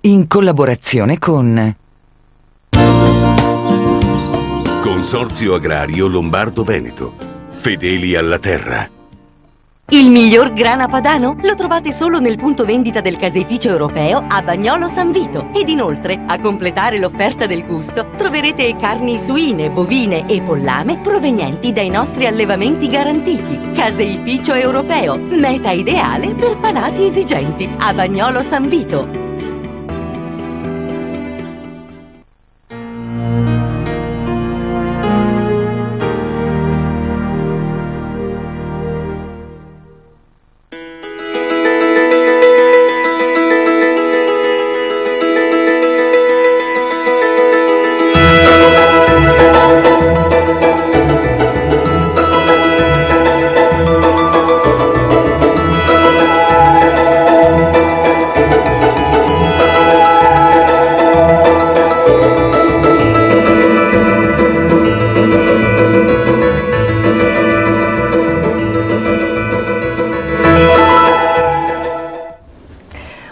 in collaborazione con Consorzio Agrario Lombardo-Veneto. Fedeli alla terra. Il miglior grana padano lo trovate solo nel punto vendita del caseificio europeo a Bagnolo San Vito. Ed inoltre, a completare l'offerta del gusto, troverete carni suine, bovine e pollame provenienti dai nostri allevamenti garantiti. Caseificio europeo, meta ideale per palati esigenti. A Bagnolo San Vito.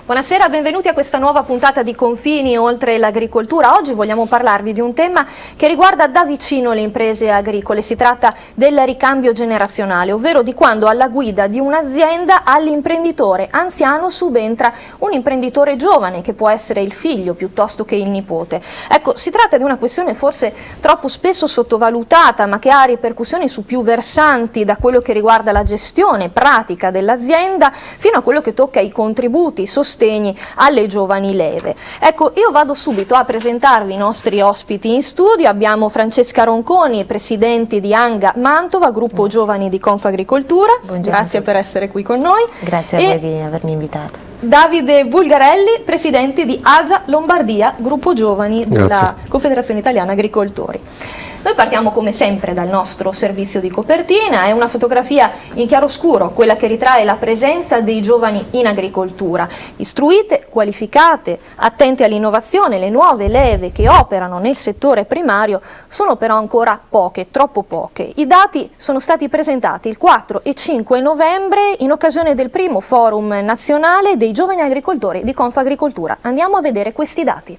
Buonasera, benvenuti a questa nuova puntata di Confini oltre l'agricoltura. Oggi vogliamo parlarvi di un tema che riguarda da vicino le imprese agricole. Si tratta del ricambio generazionale, ovvero di quando alla guida di un'azienda all'imprenditore anziano subentra un imprenditore giovane, che può essere il figlio piuttosto che il nipote. Ecco, si tratta di una questione forse troppo spesso sottovalutata, ma che ha ripercussioni su più versanti, da quello che riguarda la gestione pratica dell'azienda fino a quello che tocca i contributi, i sostegni alle giovani leve. Ecco, io vado subito a presentarvi i nostri ospiti in studio. Abbiamo Francesca Ronconi, presidente di Anga Mantova, gruppo giovani di Confagricoltura. Grazie per essere qui con noi. Grazie a voi di avermi invitato. Davide Bulgarelli, presidente di Agia Lombardia, gruppo giovani della Confederazione Italiana Agricoltori. Noi partiamo come sempre dal nostro servizio di copertina. È una fotografia in chiaroscuro, quella che ritrae la presenza dei giovani in agricoltura, istruite, qualificate, attente all'innovazione. Le nuove leve che operano nel settore primario sono però ancora poche, troppo poche. I dati sono stati presentati il 4 e 5 novembre in occasione del primo forum nazionale dei giovani agricoltori di Confagricoltura. Andiamo a vedere questi dati.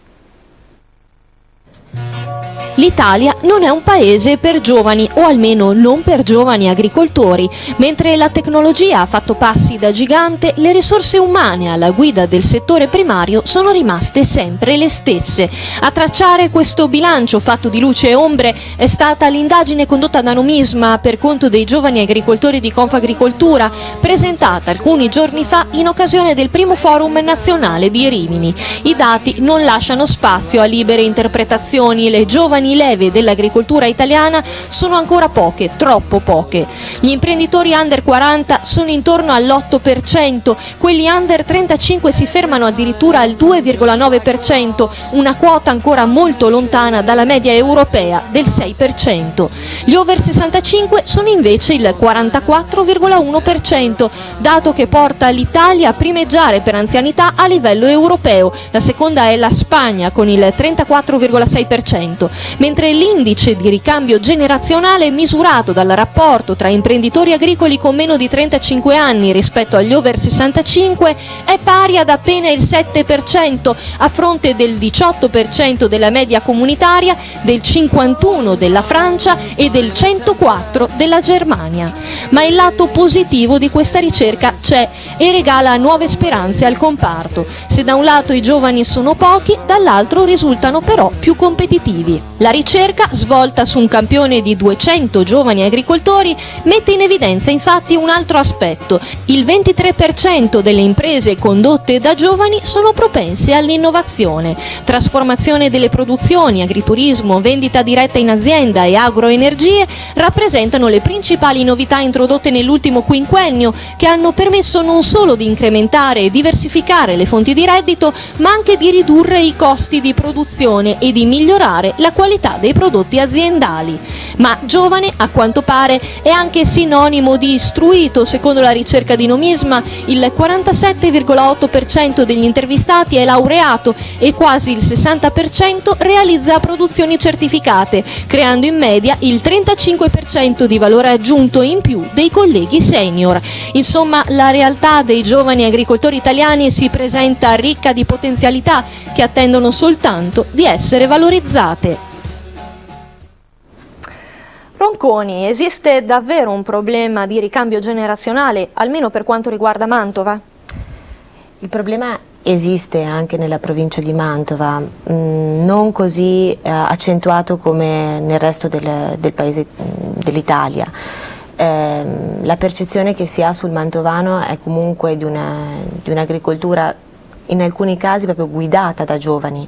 L'Italia non è un paese per giovani, o almeno non per giovani agricoltori. Mentre la tecnologia ha fatto passi da gigante, le risorse umane alla guida del settore primario sono rimaste sempre le stesse. A tracciare questo bilancio fatto di luce e ombre è stata l'indagine condotta da Nomisma per conto dei giovani agricoltori di Confagricoltura, presentata alcuni giorni fa in occasione del primo forum nazionale di Rimini. I dati non lasciano spazio a libere interpretazioni. Le giovani leve dell'agricoltura italiana sono ancora poche, troppo poche. Gli imprenditori under 40 sono intorno all'8%, quelli under 35 si fermano addirittura al 2,9%, una quota ancora molto lontana dalla media europea del 6%. Gli over 65 sono invece il 44,1%, dato che porta l'Italia a primeggiare per anzianità a livello europeo. La seconda è la Spagna con il 34,6%. Mentre l'indice di ricambio generazionale misurato dal rapporto tra imprenditori agricoli con meno di 35 anni rispetto agli over 65 è pari ad appena il 7%, a fronte del 18% della media comunitaria, del 51% della Francia e del 104% della Germania. Ma il lato positivo di questa ricerca c'è e regala nuove speranze al comparto. Se da un lato i giovani sono pochi, dall'altro risultano però più competitivi. La ricerca, svolta su un campione di 200 giovani agricoltori, mette in evidenza infatti un altro aspetto. Il 23% delle imprese condotte da giovani sono propense all'innovazione. Trasformazione delle produzioni, agriturismo, vendita diretta in azienda e agroenergie rappresentano le principali novità introdotte nell'ultimo quinquennio, che hanno permesso non solo di incrementare e diversificare le fonti di reddito, ma anche di ridurre i costi di produzione e di migliorare la qualità qualità dei prodotti aziendali. Ma giovane, a quanto pare, è anche sinonimo di istruito. Secondo la ricerca di Nomisma, il 47,8% degli intervistati è laureato e quasi il 60% realizza produzioni certificate, creando in media il 35% di valore aggiunto in più dei colleghi senior. Insomma, la realtà dei giovani agricoltori italiani si presenta ricca di potenzialità che attendono soltanto di essere valorizzate. Ronconi, esiste davvero un problema di ricambio generazionale, almeno per quanto riguarda Mantova? Il problema esiste anche nella provincia di Mantova, non così accentuato come nel resto del paese dell'Italia. La percezione che si ha sul mantovano è comunque di un'agricoltura in alcuni casi proprio guidata da giovani,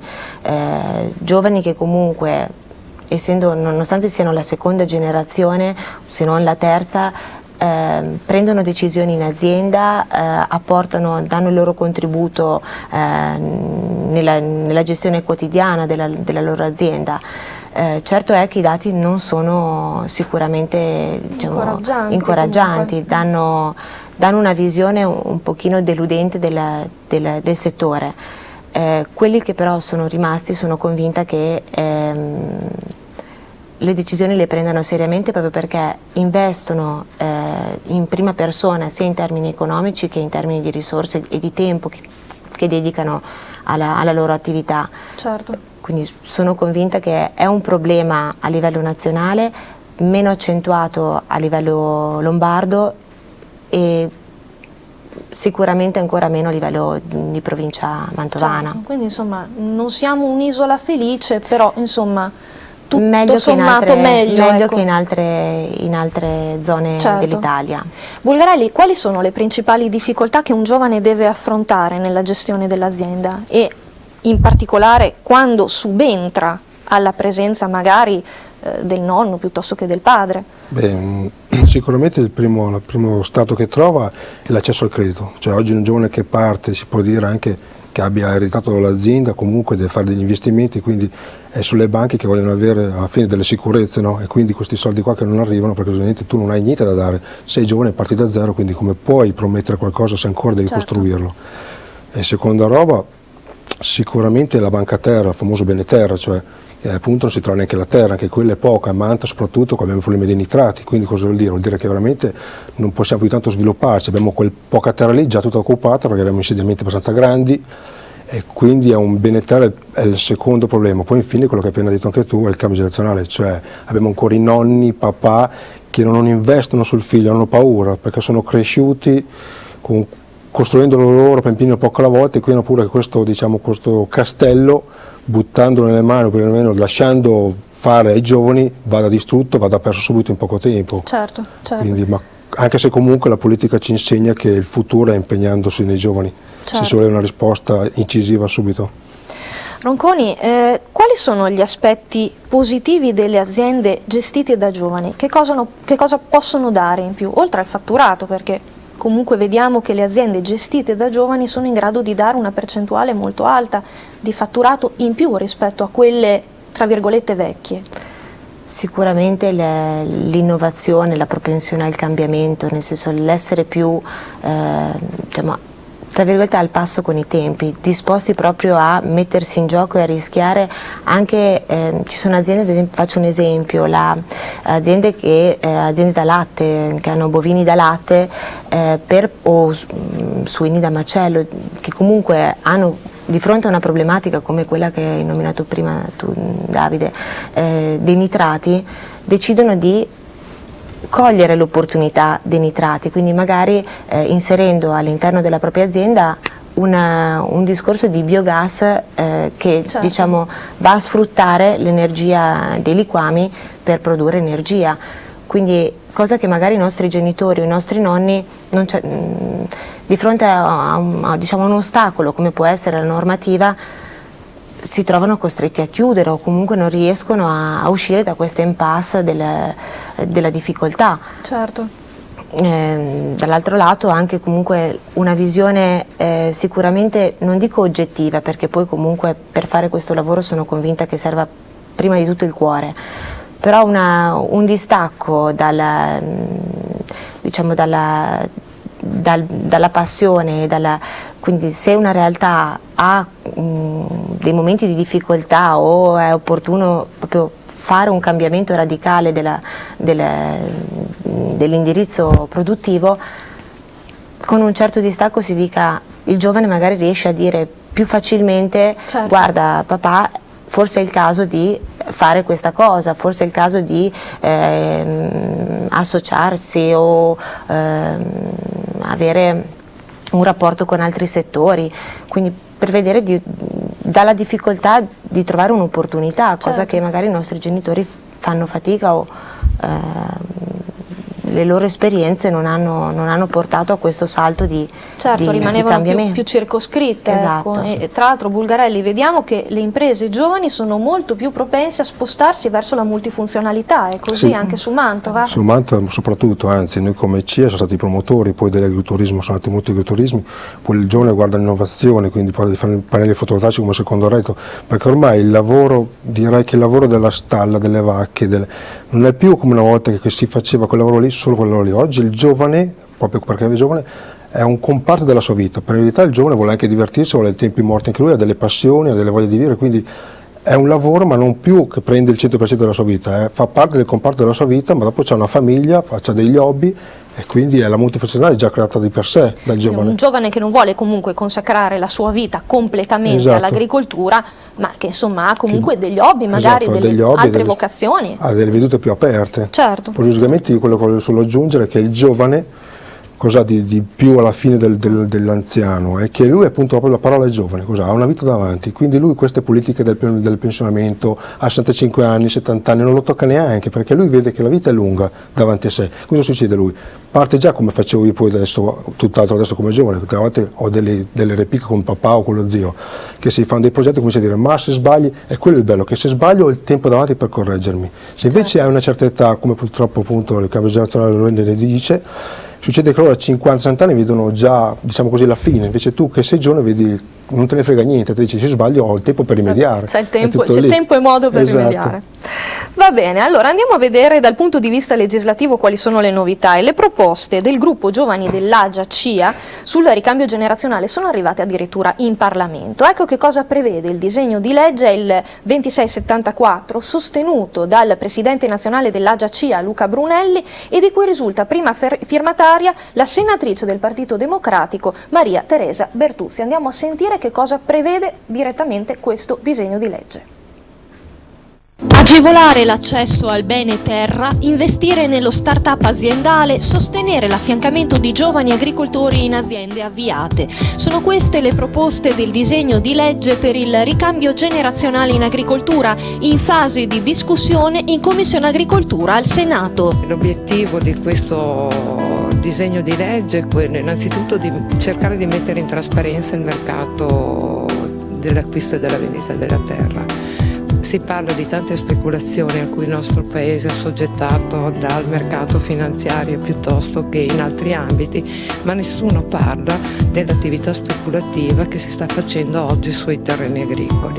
giovani che comunque, nonostante siano la seconda generazione, se non la terza, prendono decisioni in azienda, danno il loro contributo nella gestione quotidiana della loro azienda. Certo è che i dati non sono sicuramente, diciamo, incoraggianti, danno una visione un pochino deludente del settore. Quelli che però sono rimasti, sono convinta che le decisioni le prendano seriamente, proprio perché investono in prima persona, sia in termini economici che in termini di risorse e di tempo che dedicano alla loro attività. Certo. Quindi sono convinta che è un problema a livello nazionale, meno accentuato a livello lombardo e sicuramente ancora meno a livello di provincia mantovana. Certo. Quindi insomma non siamo un'isola felice, però insomma tutto meglio sommato meglio ecco, che in altre zone dell'Italia. Bulgarelli, quali sono le principali difficoltà che un giovane deve affrontare nella gestione dell'azienda e in particolare quando subentra alla presenza magari del nonno piuttosto che del padre? Beh, sicuramente il primo stato che trova è l'accesso al credito, cioè oggi un giovane che parte si può dire anche che abbia ereditato l'azienda, comunque deve fare degli investimenti, quindi è sulle banche che vogliono avere alla fine delle sicurezze, no? E quindi questi soldi qua che non arrivano, perché ovviamente tu non hai niente da dare, sei giovane, parti da zero, quindi come puoi promettere qualcosa se ancora devi costruirlo? E seconda roba, sicuramente la banca terra, il famoso bene terra, cioè appunto non si trova neanche la terra, anche quella è poca, a Manta soprattutto abbiamo il problema dei nitrati, quindi cosa vuol dire? Vuol dire che veramente non possiamo più tanto svilupparci, abbiamo quel poca terra lì già tutta occupata perché abbiamo insediamenti abbastanza grandi e quindi è un bene terra, è il secondo problema. Poi infine quello che hai appena detto anche tu è il cambio generazionale, cioè abbiamo ancora i nonni, i papà che non investono sul figlio, hanno paura perché sono cresciuti costruendo loro pian poco alla volta e quindi hanno paura che questo castello, buttandolo nelle mani o perlomeno lasciando fare ai giovani, vada distrutto, vada perso subito in poco tempo. Certo. Quindi, ma anche se comunque la politica ci insegna che il futuro è impegnandosi nei giovani, se si vuole una risposta incisiva subito. Ronconi, quali sono gli aspetti positivi delle aziende gestite da giovani? Che cosa possono dare in più, oltre al fatturato, perché comunque vediamo che le aziende gestite da giovani sono in grado di dare una percentuale molto alta di fatturato in più rispetto a quelle, tra virgolette, vecchie. Sicuramente l'innovazione, la propensione al cambiamento, nel senso l'essere più, tra virgolette, al passo con i tempi, disposti proprio a mettersi in gioco e a rischiare anche, ci sono aziende, ad esempio, faccio un esempio, aziende da latte, che hanno bovini da latte o suini da macello, che comunque hanno di fronte a una problematica come quella che hai nominato prima tu, Davide, dei nitrati, decidono di cogliere l'opportunità dei nitrati, quindi magari inserendo all'interno della propria azienda un discorso di biogas che va a sfruttare l'energia dei liquami per produrre energia. Quindi cosa che magari i nostri genitori o i nostri nonni di fronte a un ostacolo come può essere la normativa si trovano costretti a chiudere o comunque non riescono a uscire da questa impasse della difficoltà. Certo. Dall'altro lato anche comunque una visione sicuramente, non dico oggettiva, perché poi comunque per fare questo lavoro sono convinta che serva prima di tutto il cuore, però un distacco dalla passione, quindi se una realtà ha dei momenti di difficoltà o è opportuno proprio fare un cambiamento radicale dell'indirizzo produttivo, con un certo distacco si dica, il giovane magari riesce a dire più facilmente, certo, guarda papà, forse è il caso di fare questa cosa, forse è il caso di associarsi o avere un rapporto con altri settori, quindi per vedere dalla difficoltà di trovare un'opportunità, cosa certo, che magari i nostri genitori fanno fatica o le loro esperienze non hanno portato a questo salto di rimanevano più circoscritte. Esatto. Ecco. E tra l'altro, Bulgarelli, vediamo che le imprese giovani sono molto più propense a spostarsi verso la multifunzionalità, è così, sì, anche su Mantova? Su Mantova soprattutto, anzi noi come CIA siamo stati i promotori poi dell'agriturismo, sono nati molti agriturismi, poi il giovane guarda l'innovazione, quindi poi di fare i pannelli fotovoltaici come secondo reddito, perché ormai il lavoro, direi che il lavoro della stalla, delle vacche, non è più come una volta che si faceva quel lavoro lì, solo quello lì. Oggi il giovane, proprio perché è giovane, è un comparto della sua vita. Per verità il giovane vuole anche divertirsi, vuole i tempi morti anche lui, ha delle passioni, ha delle voglie di vivere, quindi è un lavoro ma non più che prende il 100% della sua vita, fa parte del comparto della sua vita, ma dopo c'è una famiglia, ha degli hobby e quindi è la multifunzionalità già creata di per sé dal giovane. Un giovane che non vuole comunque consacrare la sua vita completamente, esatto, all'agricoltura, ma che insomma ha comunque degli hobby, magari esatto, delle altre vocazioni. Ha delle vedute più aperte. Certo. Poi giustamente quello che voglio solo aggiungere è che il giovane cosa di più alla fine dell'anziano è che lui, appunto, proprio la parola è giovane, ha una vita davanti, quindi lui queste politiche del pensionamento a 65 anni, 70 anni non lo tocca neanche, perché lui vede che la vita è lunga davanti a sé. Cosa succede lui? Parte già come facevo io poi adesso, tutt'altro adesso come giovane, perché a volte ho delle repliche con papà o con lo zio che si fanno dei progetti e comincia a dire ma se sbagli, è quello il bello, che se sbaglio ho il tempo davanti per correggermi. Se invece hai una certa età, come purtroppo appunto il cambio generazionale lo ne dice, succede che loro a 50-60 anni vedono già, diciamo così, la fine, invece tu che sei giovane vedi, non te ne frega niente, ti dici se sbaglio ho il tempo per rimediare. C'è tempo e modo per rimediare. Va bene, allora andiamo a vedere dal punto di vista legislativo quali sono le novità e le proposte del gruppo giovani dell'Agia CIA sul ricambio generazionale sono arrivate addirittura in Parlamento. Ecco che cosa prevede il disegno di legge, il 2674, sostenuto dal presidente nazionale dell'Agia CIA Luca Brunelli e di cui risulta prima firmataria la senatrice del Partito Democratico Maria Teresa Bertuzzi. Andiamo a sentire che cosa prevede direttamente questo disegno di legge. Agevolare l'accesso al bene terra, investire nello start-up aziendale, sostenere l'affiancamento di giovani agricoltori in aziende avviate. Sono queste le proposte del disegno di legge per il ricambio generazionale in agricoltura, in fase di discussione in Commissione Agricoltura al Senato. L'obiettivo di questo disegno di legge è quello innanzitutto di cercare di mettere in trasparenza il mercato dell'acquisto e della vendita della terra. Si parla di tante speculazioni a cui il nostro Paese è assoggettato dal mercato finanziario piuttosto che in altri ambiti, ma nessuno parla dell'attività speculativa che si sta facendo oggi sui terreni agricoli,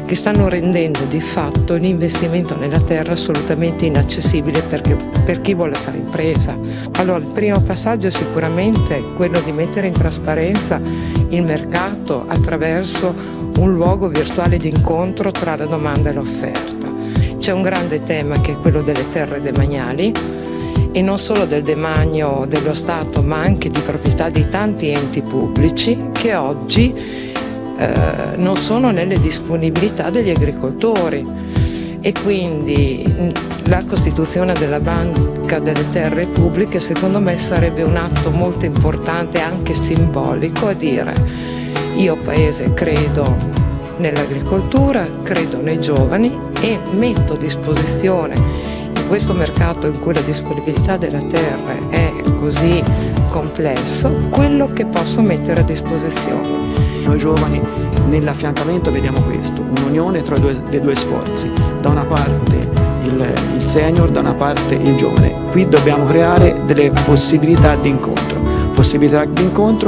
che stanno rendendo di fatto l'investimento nella terra assolutamente inaccessibile per chi vuole fare impresa. Allora il primo passaggio è sicuramente quello di mettere in trasparenza il mercato attraverso un luogo virtuale di incontro tra la domanda e l'offerta. C'è un grande tema che è quello delle terre demaniali e non solo del demanio dello Stato ma anche di proprietà di tanti enti pubblici che oggi non sono nelle disponibilità degli agricoltori e quindi la costituzione della banca delle terre pubbliche secondo me sarebbe un atto molto importante anche simbolico a dire io Paese credo nell'agricoltura, credo nei giovani e metto a disposizione in questo mercato in cui la disponibilità della terra è così complesso quello che posso mettere a disposizione. Noi giovani nell'affiancamento vediamo questo, un'unione tra dei due sforzi, da una parte il senior, da una parte il giovane. Qui dobbiamo creare delle possibilità di incontro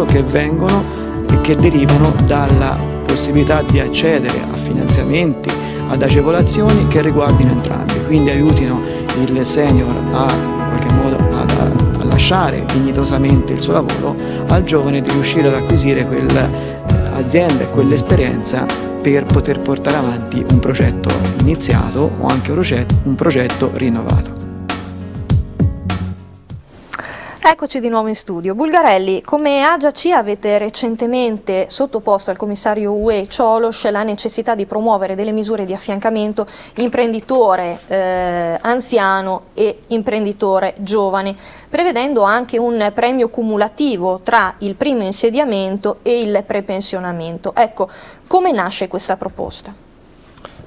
che vengono e che derivano dalla possibilità di accedere a finanziamenti, ad agevolazioni che riguardino entrambi, quindi aiutino il senior in qualche modo a lasciare dignitosamente il suo lavoro, al giovane di riuscire ad acquisire quell'azienda e quell'esperienza per poter portare avanti un progetto iniziato o anche un progetto rinnovato. Eccoci di nuovo in studio. Bulgarelli, come AGIAC avete recentemente sottoposto al commissario UE Cioloș la necessità di promuovere delle misure di affiancamento imprenditore anziano e imprenditore giovane, prevedendo anche un premio cumulativo tra il primo insediamento e il prepensionamento. Ecco, come nasce questa proposta?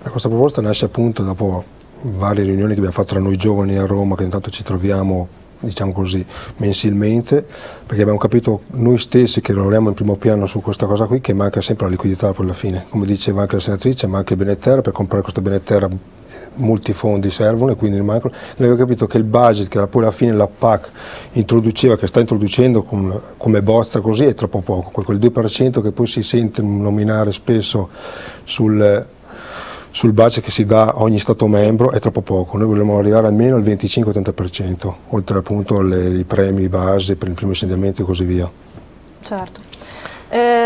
Questa proposta nasce appunto dopo varie riunioni che abbiamo fatto tra noi giovani a Roma, che intanto ci troviamo, diciamo così, mensilmente, perché abbiamo capito noi stessi che lavoriamo in primo piano su questa cosa qui, che manca sempre la liquidità per la fine. Come diceva anche la senatrice, manca il Beneterra, per comprare questo Beneterra molti fondi servono, e quindi abbiamo capito che il budget che poi alla fine la PAC introduceva, che sta introducendo come bozza così, è troppo poco. Quel 2% che poi si sente nominare spesso sul budget che si dà a ogni Stato membro è troppo poco. Noi vogliamo arrivare almeno al 25-30%, oltre appunto i premi base per il primo insediamento e così via. Certo.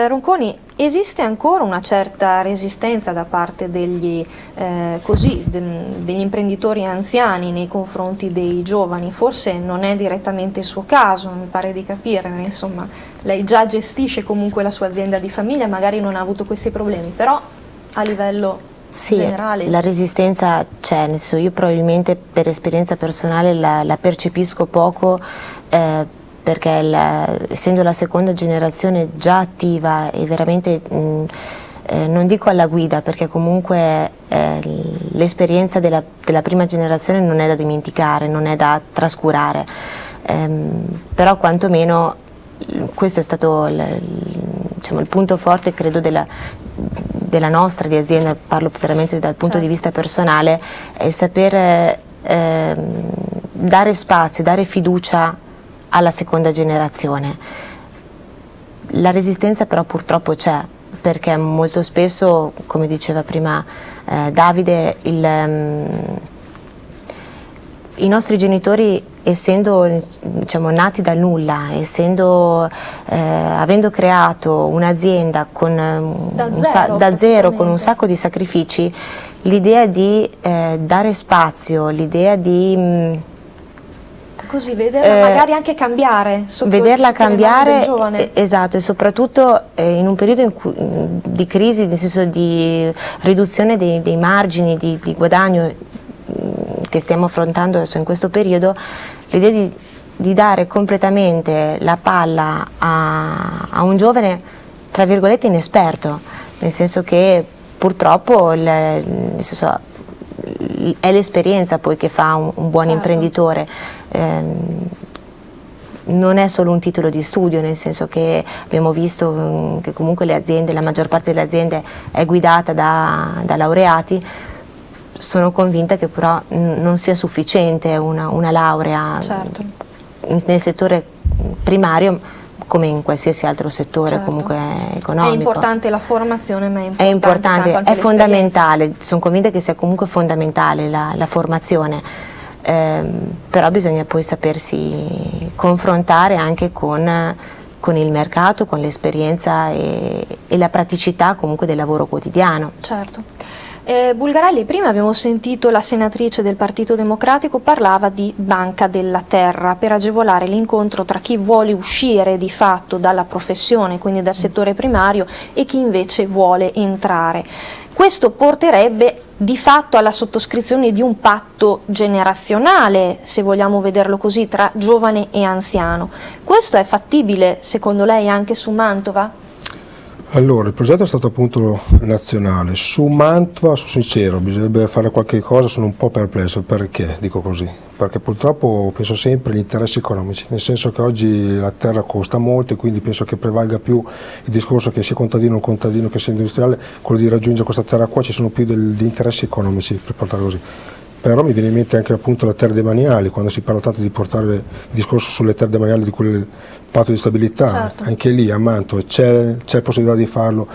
Ronconi, esiste ancora una certa resistenza da parte degli imprenditori anziani nei confronti dei giovani? Forse non è direttamente il suo caso, mi pare di capire, insomma, lei già gestisce comunque la sua azienda di famiglia, magari non ha avuto questi problemi, però a livello generale. La resistenza c'è, nel senso, io probabilmente per esperienza personale la percepisco poco, perché essendo la seconda generazione già attiva e veramente non dico alla guida, perché comunque l'esperienza della prima generazione non è da dimenticare, non è da trascurare, però quantomeno questo è stato il punto forte, credo, della nostra di azienda, parlo veramente dal punto di vista personale, è saper dare spazio, dare fiducia alla seconda generazione. La resistenza però purtroppo c'è, perché molto spesso, come diceva prima Davide, i nostri genitori, essendo nati dal nulla, avendo creato un'azienda da zero con un sacco di sacrifici, l'idea di dare spazio, l'idea di così vederla magari anche cambiare, vederla cambiare, esatto, e soprattutto in un periodo di crisi, nel senso di riduzione dei margini di guadagno che stiamo affrontando adesso in questo periodo, l'idea di dare completamente la palla a un giovane, tra virgolette, inesperto, nel senso che purtroppo è l'esperienza poi che fa un buon imprenditore. Non è solo un titolo di studio, nel senso che abbiamo visto che comunque le aziende, la maggior parte delle aziende è guidata da laureati. Sono convinta che però non sia sufficiente una laurea nel settore primario, come in qualsiasi altro settore comunque economico. È importante la formazione, ma è importante, è fondamentale, sono convinta che sia comunque fondamentale la formazione, però bisogna poi sapersi confrontare anche con il mercato, con l'esperienza e la praticità comunque del lavoro quotidiano. Certo. Bulgarelli, prima abbiamo sentito la senatrice del Partito Democratico parlava di Banca della Terra per agevolare l'incontro tra chi vuole uscire di fatto dalla professione, quindi dal settore primario, e chi invece vuole entrare. Questo porterebbe di fatto alla sottoscrizione di un patto generazionale, se vogliamo vederlo così, tra giovane e anziano. Questo è fattibile secondo lei anche su Mantova? Allora, il progetto è stato appunto nazionale. Su Mantova, sono sincero, bisognerebbe fare qualche cosa, sono un po' perplesso. Perché dico così? Perché purtroppo penso sempre agli interessi economici, nel senso che oggi la terra costa molto e quindi penso che prevalga più il discorso che sia contadino o contadino che sia industriale, quello di raggiungere questa terra qua, ci sono più degli interessi economici, per portare così. però mi viene in mente anche appunto la terra demaniale, quando si parla tanto di portare il discorso sulle terre demaniali di quel patto di stabilità, certo. Anche lì a Mantova c'è possibilità di farlo,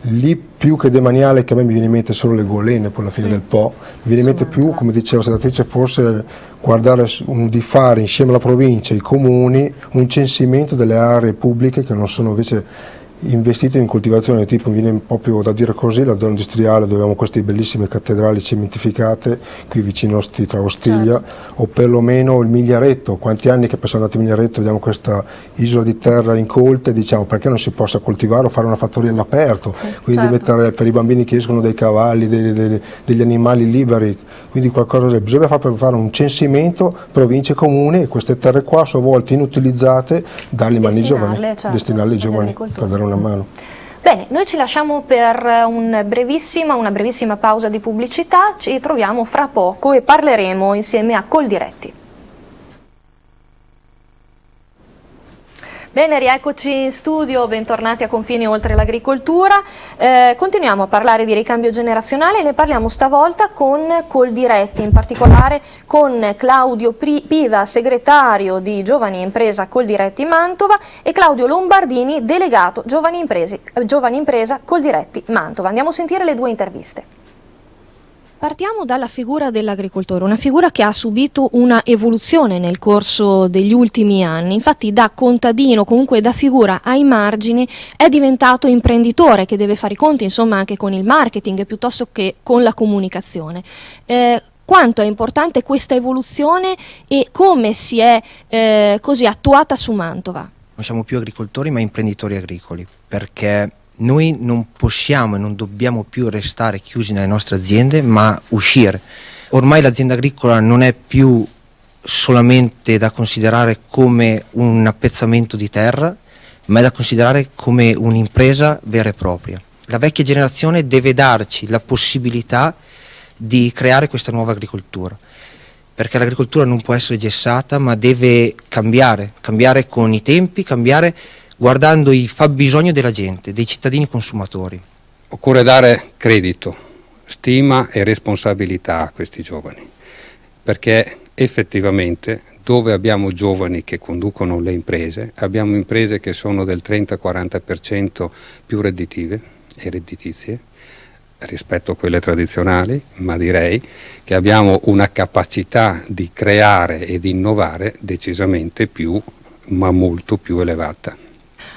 lì più che demaniale, che a me mi viene in mente solo le golene poi alla fine del Po, mi viene in mente più, come diceva la senatrice, forse guardare di fare insieme alla provincia, ai comuni, un censimento delle aree pubbliche che non sono invece investite in coltivazione, tipo mi viene proprio da dire così, la zona industriale dove abbiamo queste bellissime cattedrali cementificate qui vicino tra Ostiglia, o perlomeno il Migliaretto. Quanti anni che siamo andati a Migliaretto, vediamo questa isola di terra incolta e diciamo perché non si possa coltivare o fare una fattoria all'aperto, quindi mettere per i bambini che escono dei cavalli, degli animali liberi, quindi qualcosa del bisogna fare un censimento province e comuni, e queste terre qua a sua volta inutilizzate darle in mano ai giovani, destinarle ai giovani per dare una mano. Bene, noi ci lasciamo per una brevissima pausa di pubblicità, ci troviamo fra poco e parleremo insieme a Coldiretti. Bene, rieccoci in studio, bentornati a Confini Oltre l'Agricoltura. Continuiamo a parlare di ricambio generazionale e ne parliamo stavolta con Coldiretti, in particolare con Claudio Piva, segretario di Giovani Impresa Coldiretti Mantova, e Claudio Lombardini, delegato Giovani Impresa Coldiretti Mantova. Andiamo a sentire le due interviste. Partiamo dalla figura dell'agricoltore, una figura che ha subito una evoluzione nel corso degli ultimi anni. Infatti da contadino, comunque da figura ai margini, è diventato imprenditore che deve fare i conti insomma anche con il marketing piuttosto che con la comunicazione. Quanto è importante questa evoluzione e come si è così attuata su Mantova? Non siamo più agricoltori ma imprenditori agricoli, perché noi non possiamo e non dobbiamo più restare chiusi nelle nostre aziende, ma uscire. Ormai l'azienda agricola non è più solamente da considerare come un appezzamento di terra, ma è da considerare come un'impresa vera e propria. La vecchia generazione deve darci la possibilità di creare questa nuova agricoltura, perché l'agricoltura non può essere gessata, ma deve cambiare con i tempi, cambiare guardando i fabbisogni della gente, dei cittadini consumatori. Occorre dare credito, stima e responsabilità a questi giovani, perché effettivamente dove abbiamo giovani che conducono le imprese, abbiamo imprese che sono del 30-40% più redditive e redditizie rispetto a quelle tradizionali, ma direi che abbiamo una capacità di creare e di innovare decisamente più, ma molto più elevata.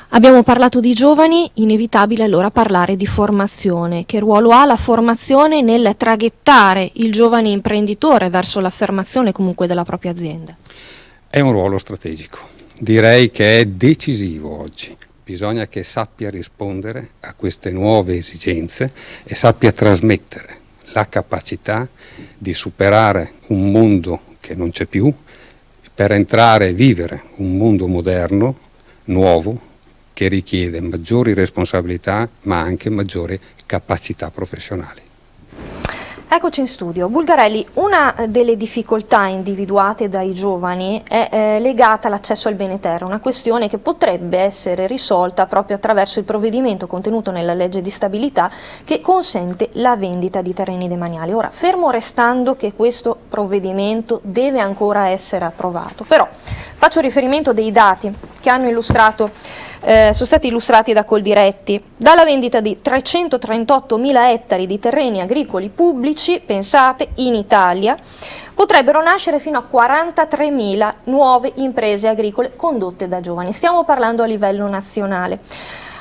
Abbiamo parlato di giovani, inevitabile allora parlare di formazione. Che ruolo ha la formazione nel traghettare il giovane imprenditore verso l'affermazione comunque della propria azienda? È un ruolo strategico, direi che è decisivo oggi. Bisogna che sappia rispondere a queste nuove esigenze e sappia trasmettere la capacità di superare un mondo che non c'è più per entrare e vivere un mondo moderno, nuovo, che richiede maggiori responsabilità ma anche maggiori capacità professionali. Eccoci in studio. Bulgarelli, una delle difficoltà individuate dai giovani è legata all'accesso al bene terra, una questione che potrebbe essere risolta proprio attraverso il provvedimento contenuto nella legge di stabilità che consente la vendita di terreni demaniali. Ora, fermo restando che questo provvedimento deve ancora essere approvato, però faccio riferimento dei dati che hanno illustrato sono stati illustrati da Coldiretti. Dalla vendita di 338.000 ettari di terreni agricoli pubblici, pensate, in Italia, potrebbero nascere fino a 43.000 nuove imprese agricole condotte da giovani. Stiamo parlando a livello nazionale.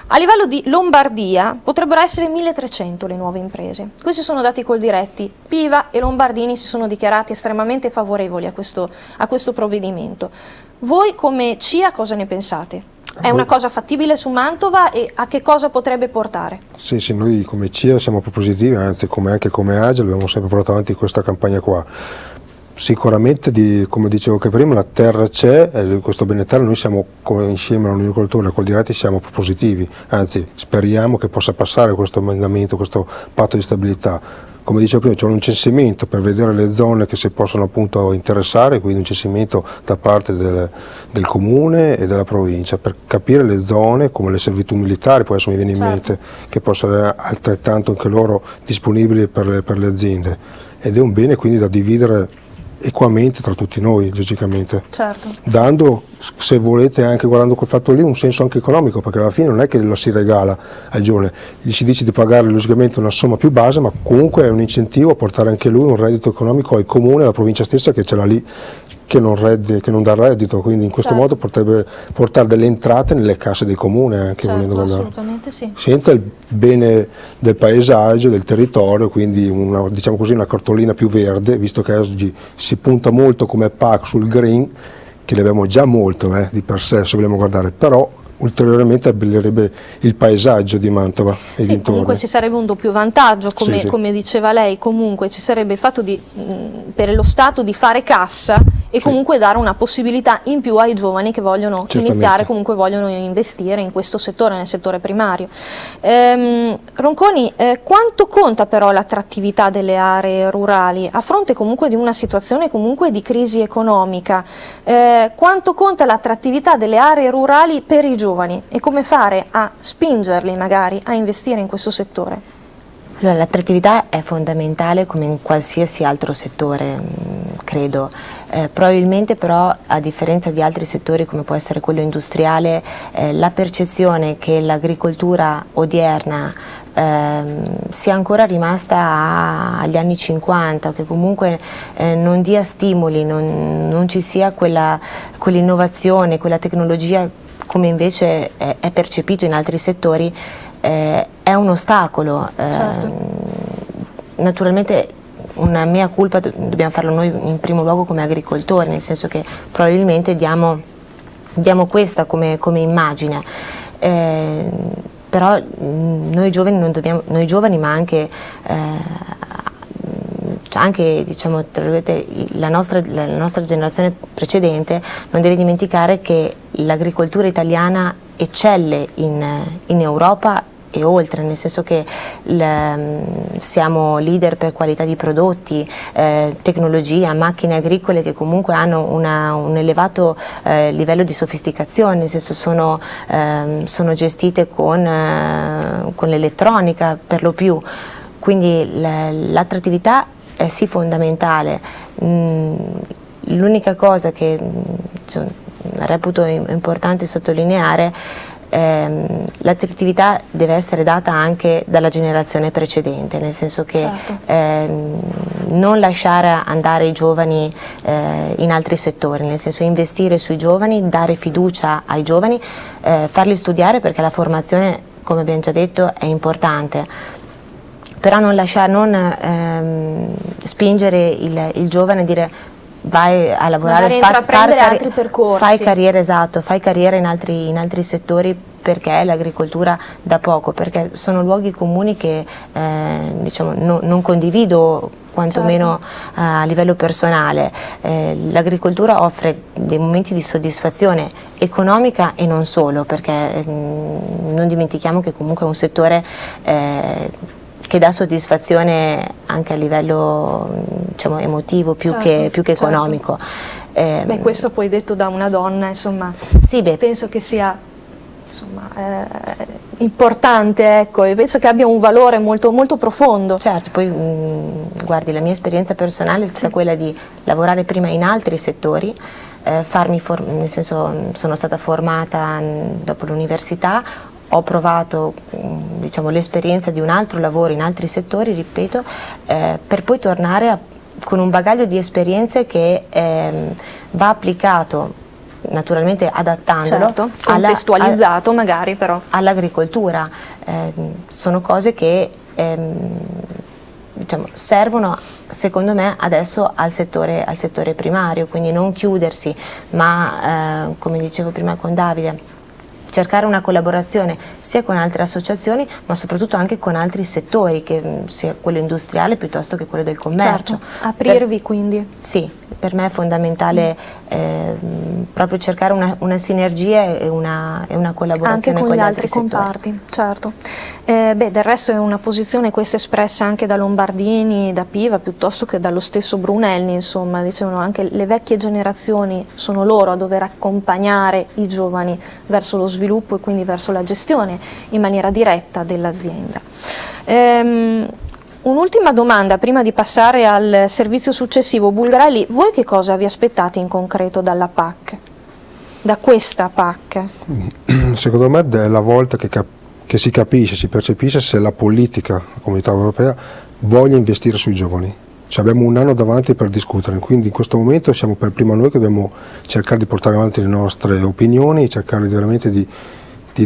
A livello di Lombardia potrebbero essere 1.300 le nuove imprese. Questi sono dati Coldiretti. Piva e Lombardini si sono dichiarati estremamente favorevoli a questo provvedimento. Voi come CIA cosa ne pensate? È una cosa fattibile su Mantova e a che cosa potrebbe portare? Sì, noi come CIA siamo propositivi, anzi anche come AGEL abbiamo sempre portato avanti questa campagna qua. Sicuramente, come dicevo che prima, la terra c'è, questo bene terra noi siamo insieme all'agricoltura, col diretti siamo positivi, anzi speriamo che possa passare questo emendamento, questo patto di stabilità. Come dicevo prima, c'è un censimento per vedere le zone che si possono appunto interessare, quindi un censimento da parte del comune e della provincia per capire le zone come le servitù militari, poi adesso mi viene in mente che possono essere altrettanto anche loro disponibili per le aziende, ed è un bene quindi da dividere equamente tra tutti noi, logicamente, dando, se volete, anche guardando quel fatto lì, un senso anche economico, perché alla fine non è che la si regala al giovane, gli si dice di pagare logicamente una somma più base, ma comunque è un incentivo a portare anche lui un reddito economico al comune, alla provincia stessa che ce l'ha lì, che non dà reddito, quindi in questo modo potrebbe portare delle entrate nelle casse dei comuni, anche volendo guardare. Assolutamente sì. Senza il bene del paesaggio, del territorio, quindi diciamo così, una cartolina più verde, visto che oggi si punta molto come PAC sul green, che ne abbiamo già molto di per sé se vogliamo guardare, però ulteriormente abbellirebbe il paesaggio di Mantova e dintorni. Comunque ci sarebbe un doppio vantaggio, come diceva lei, comunque ci sarebbe il fatto per lo Stato di fare cassa e comunque dare una possibilità in più ai giovani che vogliono iniziare, comunque vogliono investire in questo settore, nel settore primario. Ronconi, quanto conta però l'attrattività delle aree rurali a fronte comunque di una situazione comunque di crisi economica? Quanto conta l'attrattività delle aree rurali per i giovani e come fare a spingerli magari a investire in questo settore? Allora, l'attrattività è fondamentale come in qualsiasi altro settore, credo. Probabilmente però, a differenza di altri settori come può essere quello industriale, la percezione che l'agricoltura odierna sia ancora rimasta agli anni 50, che comunque non dia stimoli, non ci sia quell'innovazione, quella tecnologia come invece è percepito in altri settori, è un ostacolo. Naturalmente una mea culpa dobbiamo farlo noi in primo luogo come agricoltori, nel senso che probabilmente diamo questa come immagine, però noi giovani non dobbiamo, noi giovani ma anche diciamo, tra virgolette, la nostra generazione precedente non deve dimenticare che l'agricoltura italiana eccelle in Europa e oltre, nel senso che siamo leader per qualità di prodotti, tecnologia, macchine agricole che comunque hanno un elevato livello di sofisticazione, nel senso sono gestite con l'elettronica per lo più, quindi l'attrattività è sì fondamentale. L'unica cosa che reputo importante sottolineare, l'attrattività deve essere data anche dalla generazione precedente, nel senso che non lasciare andare i giovani in altri settori, nel senso investire sui giovani, dare fiducia ai giovani, farli studiare, perché la formazione, come abbiamo già detto, è importante, però non spingere il giovane a dire vai a lavorare, altri percorsi. Fai carriera in altri settori, perché l'agricoltura da poco, perché sono luoghi comuni che diciamo, non condivido quantomeno a livello personale. L'agricoltura offre dei momenti di soddisfazione economica e non solo, perché non dimentichiamo che comunque è un settore che dà soddisfazione anche a livello, diciamo, emotivo più che economico. Questo poi detto da una donna, insomma, penso che sia importante, ecco, e penso che abbia un valore molto, molto profondo. Certo, poi guardi, la mia esperienza personale è stata quella di lavorare prima in altri settori, nel senso, sono stata formata dopo l'università, ho provato, diciamo, l'esperienza di un altro lavoro in altri settori, ripeto, per poi tornare con un bagaglio di esperienze che va applicato, naturalmente adattandolo, contestualizzato magari, però all'agricoltura. Sono cose che diciamo, servono secondo me adesso al settore primario, quindi non chiudersi, ma come dicevo prima con Davide, cercare una collaborazione sia con altre associazioni, ma soprattutto anche con altri settori, che sia quello industriale piuttosto che quello del commercio. Aprirvi quindi. Sì, per me è fondamentale proprio cercare una sinergia e una collaborazione anche con gli altri settori. comparti, certo. Del resto è una posizione questa espressa anche da Lombardini, da Piva, piuttosto che dallo stesso Brunelli, insomma, dicevano anche le vecchie generazioni sono loro a dover accompagnare i giovani verso lo sviluppo e quindi verso la gestione in maniera diretta dell'azienda. Un'ultima domanda prima di passare al servizio successivo. Bulgarelli, voi che cosa vi aspettate in concreto dalla PAC? Da questa PAC? Secondo me è la volta che si capisce, si percepisce se la politica, la Comunità Europea, voglia investire sui giovani. Cioè abbiamo un anno davanti per discutere, quindi in questo momento siamo per prima noi che dobbiamo cercare di portare avanti le nostre opinioni, cercare veramente di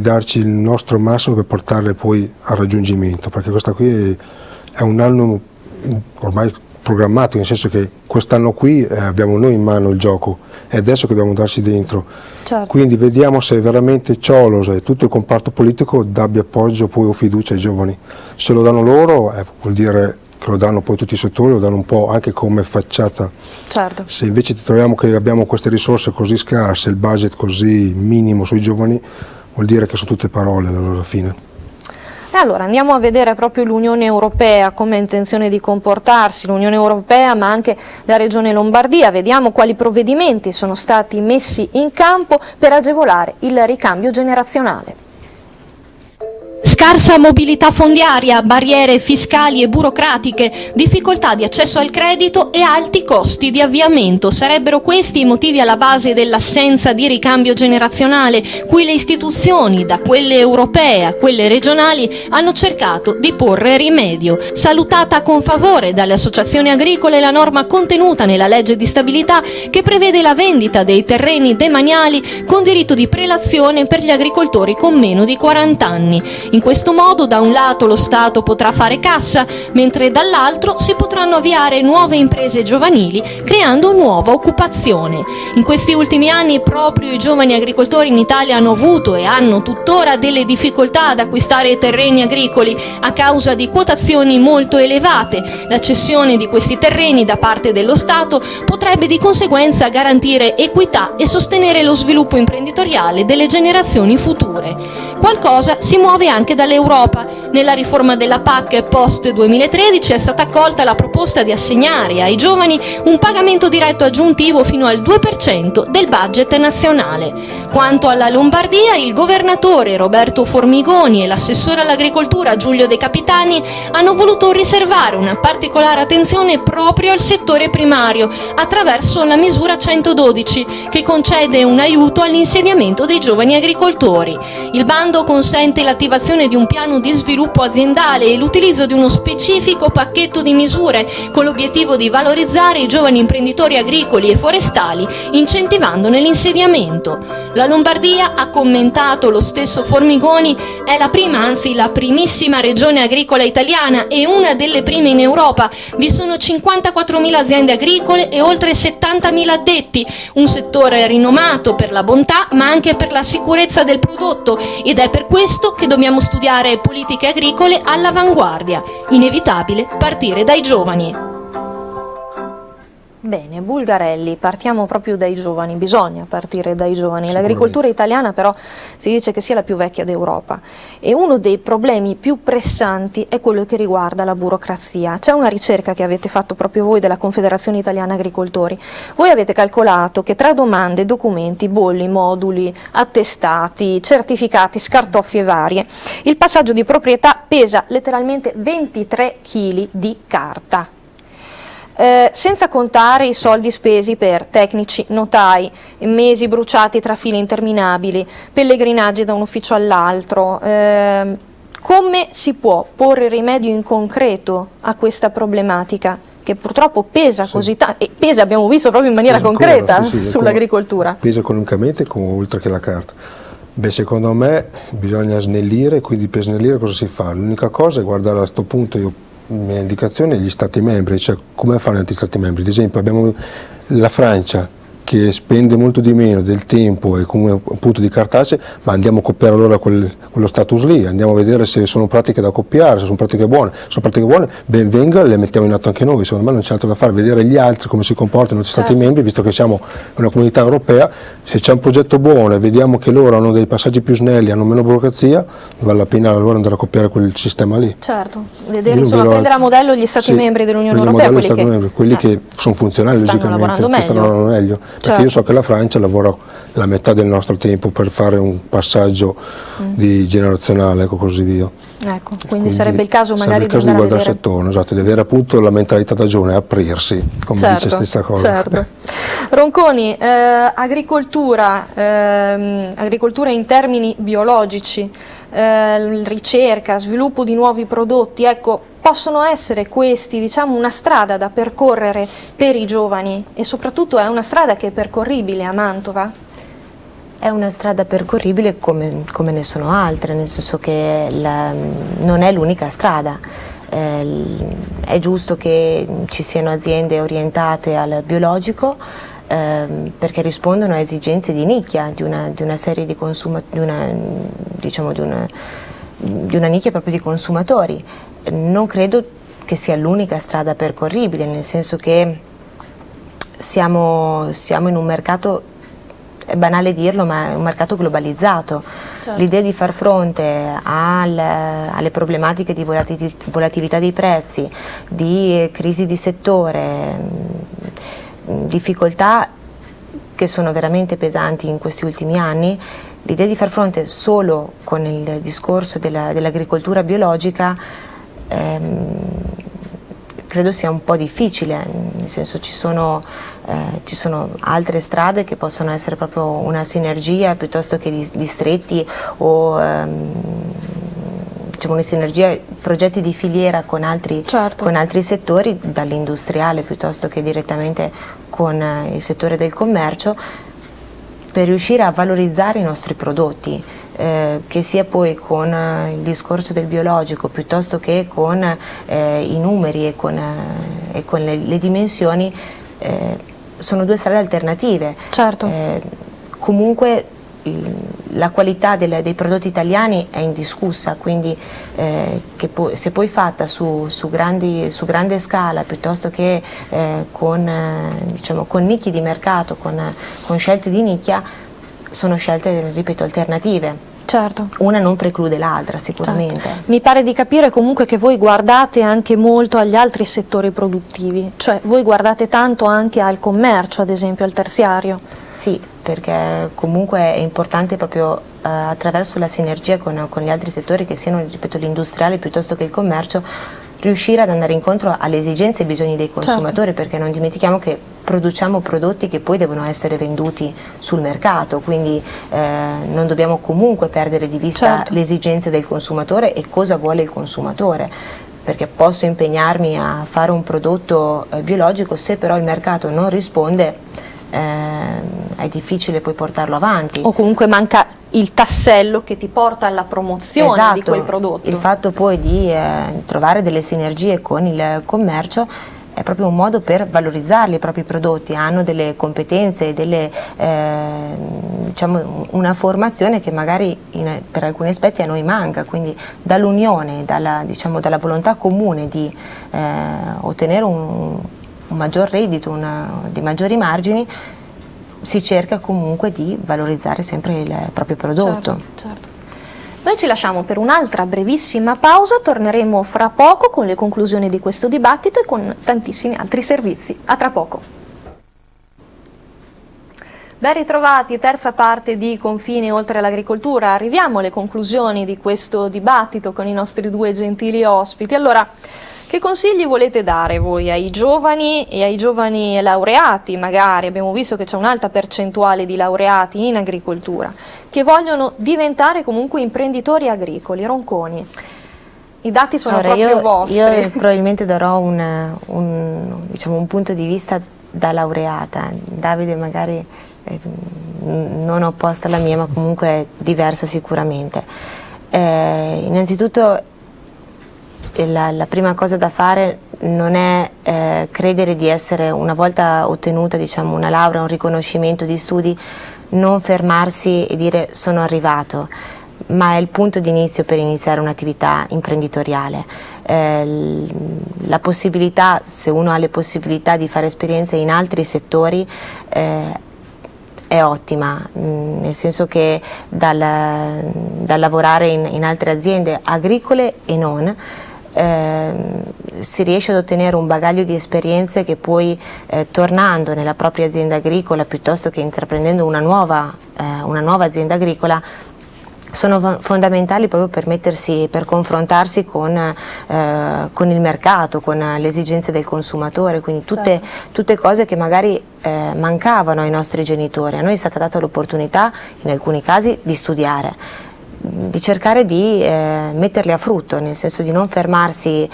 darci il nostro massimo per portarle poi al raggiungimento, perché questa qui è un anno ormai programmato, nel senso che quest'anno qui abbiamo noi in mano il gioco, è adesso che dobbiamo darci dentro. Certo. Quindi vediamo se veramente Cioloș e tutto il comparto politico dabbia appoggio poi o fiducia ai giovani. Se lo danno loro vuol dire che lo danno poi tutti i settori, lo danno un po' anche come facciata. Certo. Se invece troviamo che abbiamo queste risorse così scarse, il budget così minimo sui giovani, vuol dire che sono tutte parole alla fine. E allora andiamo a vedere proprio l'Unione Europea, come ha intenzione di comportarsi, l'Unione Europea ma anche la Regione Lombardia, vediamo quali provvedimenti sono stati messi in campo per agevolare il ricambio generazionale. Scarsa mobilità fondiaria, barriere fiscali e burocratiche, difficoltà di accesso al credito e alti costi di avviamento. Sarebbero questi i motivi alla base dell'assenza di ricambio generazionale, cui le istituzioni, da quelle europee a quelle regionali, hanno cercato di porre rimedio. Salutata con favore dalle associazioni agricole la norma contenuta nella legge di stabilità che prevede la vendita dei terreni demaniali con diritto di prelazione per gli agricoltori con meno di 40 anni. In questo modo da un lato lo Stato potrà fare cassa, mentre dall'altro si potranno avviare nuove imprese giovanili creando nuova occupazione. In questi ultimi anni proprio i giovani agricoltori in Italia hanno avuto e hanno tuttora delle difficoltà ad acquistare terreni agricoli a causa di quotazioni molto elevate. La cessione di questi terreni da parte dello Stato potrebbe di conseguenza garantire equità e sostenere lo sviluppo imprenditoriale delle generazioni future. Qualcosa si muove anche dall'Europa. Nella riforma della PAC post 2013 è stata accolta la proposta di assegnare ai giovani un pagamento diretto aggiuntivo fino al 2% del budget nazionale. Quanto alla Lombardia, il governatore Roberto Formigoni e l'assessore all'agricoltura Giulio De Capitani hanno voluto riservare una particolare attenzione proprio al settore primario attraverso la misura 112 che concede un aiuto all'insediamento dei giovani agricoltori. Il bando consente l'attivazione di un piano di sviluppo aziendale e l'utilizzo di uno specifico pacchetto di misure con l'obiettivo di valorizzare i giovani imprenditori agricoli e forestali incentivandone l'insediamento. La Lombardia, ha commentato lo stesso Formigoni, è la prima, anzi la primissima regione agricola italiana e una delle prime in Europa. Vi sono 54.000 aziende agricole e oltre 70.000 addetti, un settore rinomato per la bontà ma anche per la sicurezza del prodotto, ed è per questo che dobbiamo studiare politiche agricole all'avanguardia. Inevitabile partire dai giovani. Bene, Bulgarelli, partiamo proprio dai giovani, bisogna partire dai giovani. L'agricoltura italiana però si dice che sia la più vecchia d'Europa e uno dei problemi più pressanti è quello che riguarda la burocrazia. C'è una ricerca che avete fatto proprio voi della Confederazione Italiana Agricoltori. Voi avete calcolato che tra domande, documenti, bolli, moduli, attestati, certificati, scartoffie varie, il passaggio di proprietà pesa letteralmente 23 kg di carta. Senza contare i soldi spesi per tecnici, notai, mesi bruciati tra file interminabili, pellegrinaggi da un ufficio all'altro. Come si può porre rimedio in concreto a questa problematica che purtroppo pesa così tanto, e pesa, abbiamo visto proprio in maniera concreta sull'agricoltura? Pesa economicamente oltre che la carta. Beh, secondo me bisogna snellire, quindi per snellire cosa si fa? L'unica cosa è guardare a questo punto, mia indicazione, gli Stati membri, cioè come fanno gli altri Stati membri. Ad esempio abbiamo la Francia che spende molto di meno del tempo e come appunto di cartacee, ma andiamo a copiare allora quello status lì, andiamo a vedere se sono pratiche da copiare, se sono pratiche buone. Se sono pratiche buone, ben venga, le mettiamo in atto anche noi, secondo me non c'è altro da fare, vedere gli altri come si comportano, i nostri Stati membri, visto che siamo una comunità europea, se c'è un progetto buono e vediamo che loro hanno dei passaggi più snelli, hanno meno burocrazia, vale la pena allora andare a copiare quel sistema lì. Certo, vedere, insomma, prendere a modello gli Stati membri dell'Unione Europea, quelli che sono funzionali logicamente, che stanno lavorando meglio. Perché io so che la Francia lavora la metà del nostro tempo per fare un passaggio generazionale, ecco, così via. Ecco, quindi sarebbe il caso magari di guardarsi attorno, esatto, di avere appunto la mentalità da giovane, aprirsi, come dice stessa cosa. Certo. Ronconi, agricoltura in termini biologici, ricerca, sviluppo di nuovi prodotti, ecco, possono essere questi, diciamo, una strada da percorrere per i giovani e soprattutto è una strada che è percorribile a Mantova? È una strada percorribile come ne sono altre, nel senso che non è l'unica strada. È giusto che ci siano aziende orientate al biologico perché rispondono a esigenze di nicchia, di una serie di di una nicchia proprio di consumatori. Non credo che sia l'unica strada percorribile, nel senso che siamo in un mercato, è banale dirlo, ma è un mercato globalizzato. Certo. L'idea di far fronte alle problematiche di volatilità dei prezzi, di crisi di settore, difficoltà che sono veramente pesanti in questi ultimi anni, l'idea di far fronte solo con il discorso dell'agricoltura biologica credo sia un po' difficile, nel senso ci sono altre strade che possono essere proprio una sinergia piuttosto che distretti o una sinergia, progetti di filiera con altri settori, dall'industriale piuttosto che direttamente con il settore del commercio, per riuscire a valorizzare i nostri prodotti. Che sia poi con il discorso del biologico piuttosto che con i numeri e con le dimensioni, sono due strade alternative. Certo. Comunque la qualità dei prodotti italiani è indiscussa, quindi se poi fatta su grande scala piuttosto che con nicchie di mercato, con scelte di nicchia, sono scelte, ripeto, alternative. Certo. Una non preclude l'altra sicuramente. Certo. Mi pare di capire comunque che voi guardate anche molto agli altri settori produttivi, cioè voi guardate tanto anche al commercio, ad esempio, al terziario. Sì, perché comunque è importante proprio attraverso la sinergia con gli altri settori, che siano, ripeto, l'industriale piuttosto che il commercio, riuscire ad andare incontro alle esigenze e ai bisogni dei consumatori, perché non dimentichiamo che produciamo prodotti che poi devono essere venduti sul mercato, quindi non dobbiamo comunque perdere di vista le esigenze del consumatore e cosa vuole il consumatore, perché posso impegnarmi a fare un prodotto biologico, se però il mercato non risponde è difficile poi portarlo avanti. O comunque manca il tassello che ti porta alla promozione di quel prodotto. Il fatto poi di trovare delle sinergie con il commercio è proprio un modo per valorizzarli i propri prodotti, hanno delle competenze, una formazione che magari per alcuni aspetti a noi manca, quindi dall'unione, dalla volontà comune di ottenere un maggior reddito, di maggiori margini, si cerca comunque di valorizzare sempre il proprio prodotto. Certo. Noi ci lasciamo per un'altra brevissima pausa, torneremo fra poco con le conclusioni di questo dibattito e con tantissimi altri servizi. A tra poco. Ben ritrovati, terza parte di Confini oltre l'agricoltura. Arriviamo alle conclusioni di questo dibattito con i nostri due gentili ospiti. Allora, che consigli volete dare voi ai giovani e ai giovani laureati, magari? Abbiamo visto che c'è un'alta percentuale di laureati in agricoltura, che vogliono diventare comunque imprenditori agricoli. Ronconi, i dati sono proprio vostri. Io probabilmente darò un punto di vista da laureata. Davide magari non opposta alla mia, ma comunque diversa sicuramente. Innanzitutto la prima cosa da fare non è credere di essere, una volta ottenuta diciamo una laurea, un riconoscimento di studi, non fermarsi e dire sono arrivato, ma è il punto di inizio per iniziare un'attività imprenditoriale. La possibilità, se uno ha le possibilità di fare esperienze in altri settori, è ottima, nel senso che dal lavorare in altre aziende agricole e non, si riesce ad ottenere un bagaglio di esperienze che poi tornando nella propria azienda agricola piuttosto che intraprendendo una nuova azienda agricola sono fondamentali proprio per confrontarsi con il mercato, con le esigenze del consumatore, quindi tutte cose che magari mancavano ai nostri genitori. A noi è stata data l'opportunità in alcuni casi di studiare, di cercare di metterli a frutto, nel senso di non fermarsi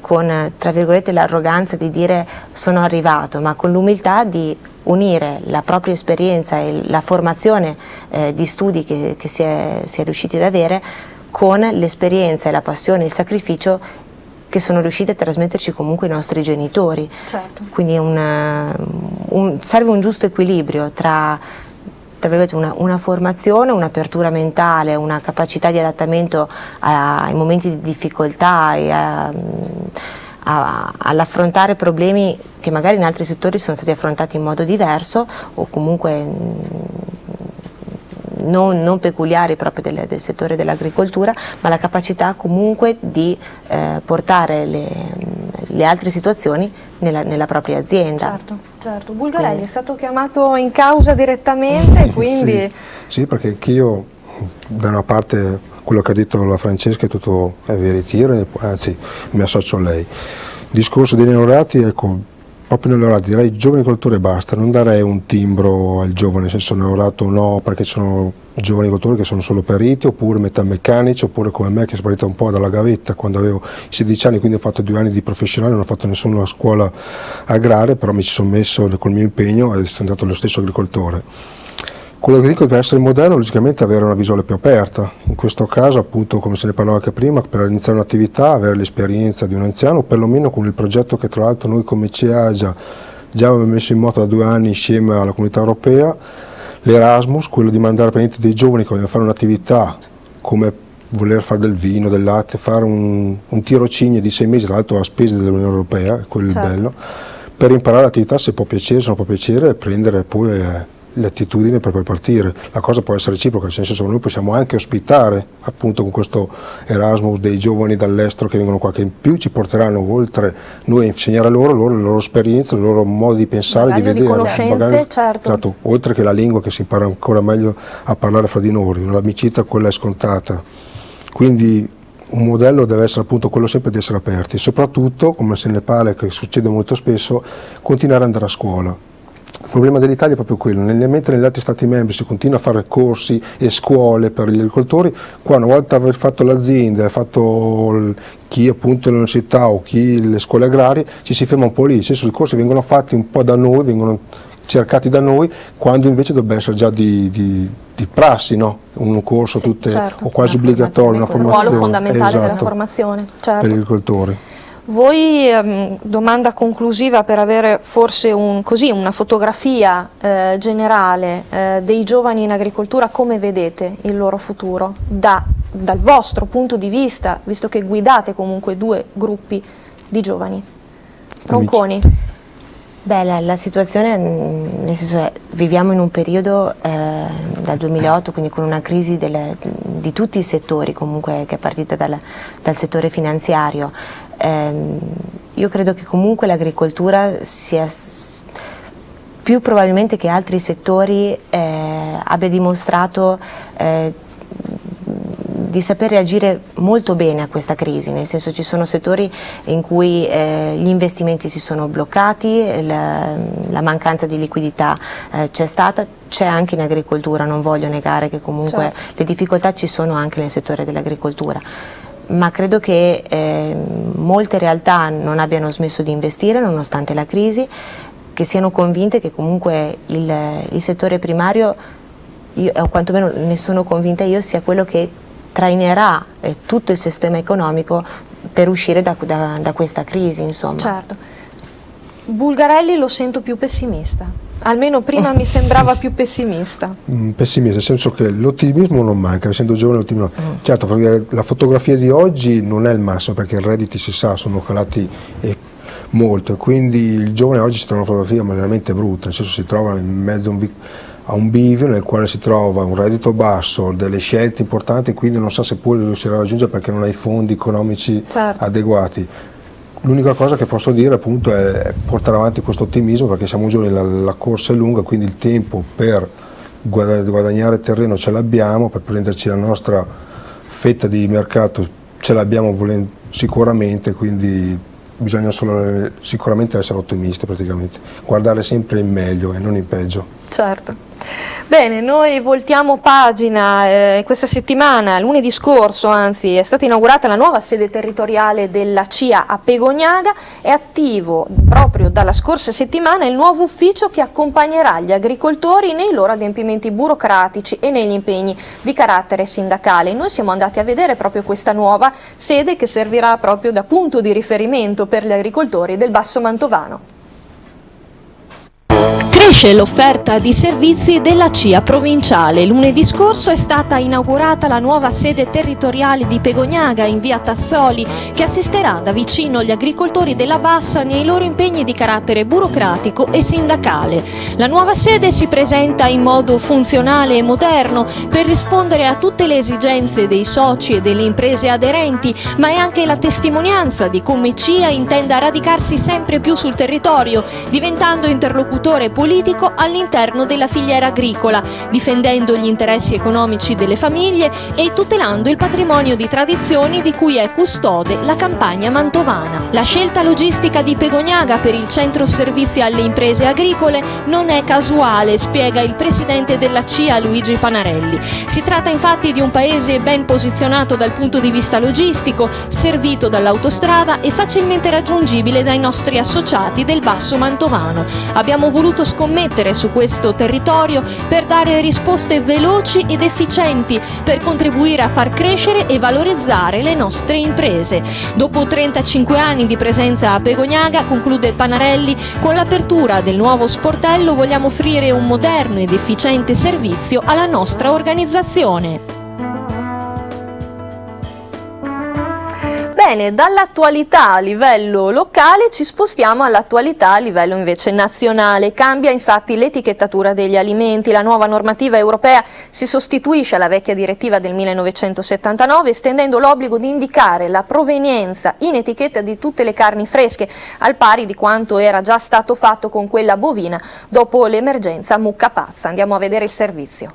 con tra virgolette l'arroganza di dire sono arrivato, ma con l'umiltà di unire la propria esperienza e la formazione di studi che si è riusciti ad avere con l'esperienza e la passione e il sacrificio che sono riusciti a trasmetterci comunque i nostri genitori. Certo. Quindi serve un giusto equilibrio tra una formazione, un'apertura mentale, una capacità di adattamento ai momenti di difficoltà e all'affrontare problemi che magari in altri settori sono stati affrontati in modo diverso o comunque non peculiari proprio del settore dell'agricoltura, ma la capacità comunque di portare le altre situazioni nella propria azienda. Certo. Bulgarelli è stato chiamato in causa direttamente, quindi... Sì, perché anch'io da una parte quello che ha detto la Francesca è tutto veritiero, anzi mi associo a lei. Il discorso dei neolaureati, ecco, proprio neolaureati direi giovani agricoltori e basta, non darei un timbro al giovane, nel senso neolaureato o no, perché ci sono giovani agricoltori che sono solo periti, oppure metalmeccanici, oppure come me che sono partito un po' dalla gavetta quando avevo 16 anni, quindi ho fatto 2 anni di professionale, non ho fatto nessuna scuola agraria, però mi ci sono messo col mio impegno e sono diventato lo stesso agricoltore. Quello che dico per essere moderno, logicamente avere una visione più aperta, in questo caso appunto come se ne parlava anche prima, per iniziare un'attività, avere l'esperienza di un anziano, o perlomeno con il progetto che tra l'altro noi come CEAGIA già avevamo messo in moto da 2 anni insieme alla Comunità Europea, l'Erasmus, quello di mandare per dei giovani che vogliono fare un'attività come voler fare del vino, del latte, fare un tirocinio di 6 mesi, tra l'altro a spese dell'Unione Europea, quello è il bello, per imparare l'attività se può piacere, se non può piacere e prendere poi le attitudini per poi partire. La cosa può essere reciproca, nel senso che noi possiamo anche ospitare appunto con questo Erasmus dei giovani dall'estero che vengono qua, che in più ci porteranno oltre noi a insegnare loro le loro esperienze, il loro modo di pensare, di vedere, conoscenze, certo, oltre che la lingua che si impara ancora meglio a parlare fra di noi, l'amicizia quella è scontata, quindi un modello deve essere appunto quello sempre di essere aperti, soprattutto come se ne parla, che succede molto spesso, continuare ad andare a scuola. Il problema dell'Italia è proprio quello, mentre negli altri stati membri si continua a fare corsi e scuole per gli agricoltori, qua una volta aver fatto l'azienda, fatto chi appunto l'università o chi le scuole agrarie, ci si ferma un po' lì, nel senso i corsi vengono fatti un po' da noi, vengono cercati da noi, quando invece dovrebbe essere già di prassi, no? Un corso certo, o quasi obbligatorio, una formazione. Un ruolo fondamentale della formazione, certo. Per gli agricoltori. Voi, domanda conclusiva per avere forse una fotografia generale dei giovani in agricoltura, come vedete il loro futuro dal vostro punto di vista, visto che guidate comunque 2 gruppi di giovani? Ronconi. Beh, la situazione, nel senso è, viviamo in un periodo dal 2008, quindi con una crisi di tutti i settori comunque, che è partita dal settore finanziario. Io credo che comunque l'agricoltura sia più probabilmente che altri settori abbia dimostrato di saper reagire molto bene a questa crisi, nel senso ci sono settori in cui gli investimenti si sono bloccati, la mancanza di liquidità c'è stata, c'è anche in agricoltura, non voglio negare che comunque le difficoltà ci sono anche nel settore dell'agricoltura, ma credo che molte realtà non abbiano smesso di investire nonostante la crisi, che siano convinte che comunque il settore primario, o quantomeno ne sono convinta io, sia quello che trainerà tutto il sistema economico per uscire da questa crisi, insomma. Certo. Bulgarelli lo sento più pessimista, almeno prima mi sembrava più pessimista. Pessimista, nel senso che l'ottimismo non manca, essendo giovane l'ottimismo. Certo, perché la fotografia di oggi non è il massimo, perché i redditi, si sa, sono calati molto, quindi il giovane oggi si trova una fotografia veramente brutta, nel senso si trova in mezzo a un bivio nel quale si trova un reddito basso, delle scelte importanti, quindi non sa se poi riuscirà a raggiungere perché non ha i fondi economici adeguati. L'unica cosa che posso dire appunto è portare avanti questo ottimismo, perché siamo giovani, la corsa è lunga, quindi il tempo per guadagnare terreno ce l'abbiamo, per prenderci la nostra fetta di mercato ce l'abbiamo sicuramente, quindi bisogna sicuramente essere ottimisti, praticamente guardare sempre il meglio e non il peggio. Certo. Bene, noi voltiamo pagina. Questa settimana, lunedì scorso anzi, è stata inaugurata la nuova sede territoriale della CIA a Pegognaga. È attivo proprio dalla scorsa settimana il nuovo ufficio che accompagnerà gli agricoltori nei loro adempimenti burocratici e negli impegni di carattere sindacale. Noi siamo andati a vedere proprio questa nuova sede che servirà proprio da punto di riferimento per gli agricoltori del Basso Mantovano. Cresce l'offerta di servizi della CIA provinciale. Lunedì scorso è stata inaugurata la nuova sede territoriale di Pegognaga in via Tazzoli, che assisterà da vicino gli agricoltori della Bassa nei loro impegni di carattere burocratico e sindacale. La nuova sede si presenta in modo funzionale e moderno per rispondere a tutte le esigenze dei soci e delle imprese aderenti, ma è anche la testimonianza di come CIA intenda radicarsi sempre più sul territorio, diventando interlocutore politico all'interno della filiera agricola, difendendo gli interessi economici delle famiglie e tutelando il patrimonio di tradizioni di cui è custode la Campagna Mantovana. La scelta logistica di Pegognaga per il centro servizi alle imprese agricole non è casuale, spiega il presidente della CIA Luigi Panarelli. Si tratta infatti di un paese ben posizionato dal punto di vista logistico, servito dall'autostrada e facilmente raggiungibile dai nostri associati del Basso Mantovano. Abbiamo voluto scommettere su questo territorio per dare risposte veloci ed efficienti, per contribuire a far crescere e valorizzare le nostre imprese. Dopo 35 anni di presenza a Pegognaga, conclude Panarelli, con l'apertura del nuovo sportello vogliamo offrire un moderno ed efficiente servizio alla nostra organizzazione. Bene, dall'attualità a livello locale ci spostiamo all'attualità a livello invece nazionale. Cambia infatti l'etichettatura degli alimenti. La nuova normativa europea si sostituisce alla vecchia direttiva del 1979, estendendo l'obbligo di indicare la provenienza in etichetta di tutte le carni fresche, al pari di quanto era già stato fatto con quella bovina dopo l'emergenza mucca pazza. Andiamo a vedere il servizio.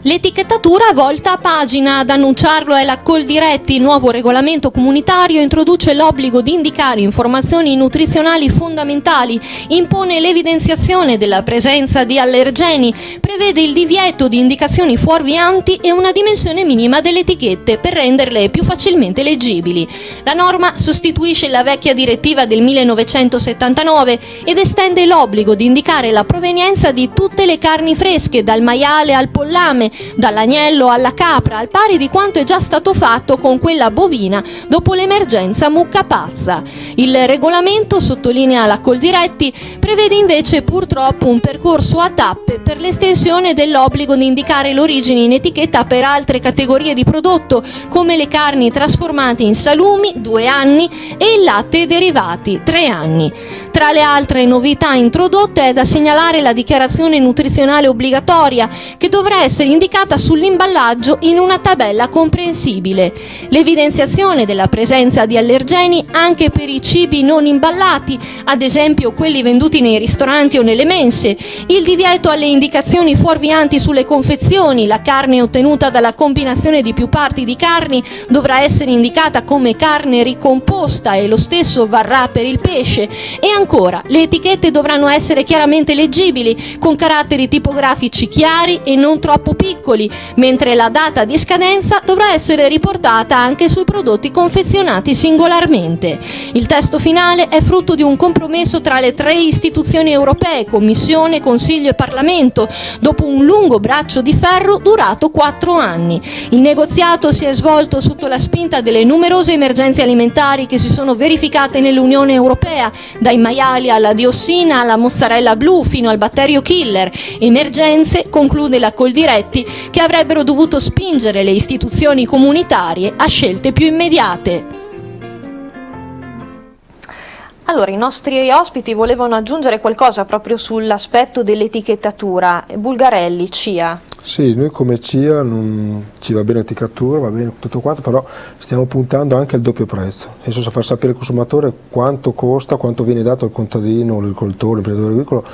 L'etichettatura volta a pagina. Ad annunciarlo è la Coldiretti. Il nuovo regolamento comunitario introduce l'obbligo di indicare informazioni nutrizionali fondamentali, impone l'evidenziazione della presenza di allergeni, prevede il divieto di indicazioni fuorvianti e una dimensione minima delle etichette per renderle più facilmente leggibili. La norma sostituisce la vecchia direttiva del 1979 ed estende l'obbligo di indicare la provenienza di tutte le carni fresche, dal maiale al pollame, dall'agnello alla capra, al pari di quanto è già stato fatto con quella bovina dopo l'emergenza mucca pazza. Il regolamento, sottolinea la Coldiretti, prevede invece purtroppo un percorso a tappe per l'estensione dell'obbligo di indicare l'origine in etichetta per altre categorie di prodotto, come le carni trasformate in salumi, 2 anni, e il latte e derivati, 3 anni. Tra le altre novità introdotte è da segnalare la dichiarazione nutrizionale obbligatoria, che dovrà essere indicata sull'imballaggio in una tabella comprensibile, l'evidenziazione della presenza di allergeni anche per i cibi non imballati, ad esempio quelli venduti nei ristoranti o nelle mense, il divieto alle indicazioni fuorvianti sulle confezioni, la carne ottenuta dalla combinazione di più parti di carni dovrà essere indicata come carne ricomposta e lo stesso varrà per il pesce, e ancora, le etichette dovranno essere chiaramente leggibili, con caratteri tipografici chiari e non troppo piccoli, mentre la data di scadenza dovrà essere riportata anche sui prodotti confezionati singolarmente. Il testo finale è frutto di un compromesso tra le 3 istituzioni europee, Commissione, Consiglio e Parlamento, dopo un lungo braccio di ferro durato 4 anni. Il negoziato si è svolto sotto la spinta delle numerose emergenze alimentari che si sono verificate nell'Unione Europea, dai maiali alla diossina alla mozzarella blu fino al batterio killer. Emergenze, conclude la Coldiretti, che avrebbero dovuto spingere le istituzioni comunitarie a scelte più immediate. Allora, i nostri ospiti volevano aggiungere qualcosa proprio sull'aspetto dell'etichettatura. Bulgarelli, CIA. Sì, noi come CIA non ci va bene l'etichettatura, va bene tutto quanto, però stiamo puntando anche al doppio prezzo, nel senso far sapere al consumatore quanto costa, quanto viene dato al contadino, all'agricoltore, all'imprenditore agricolo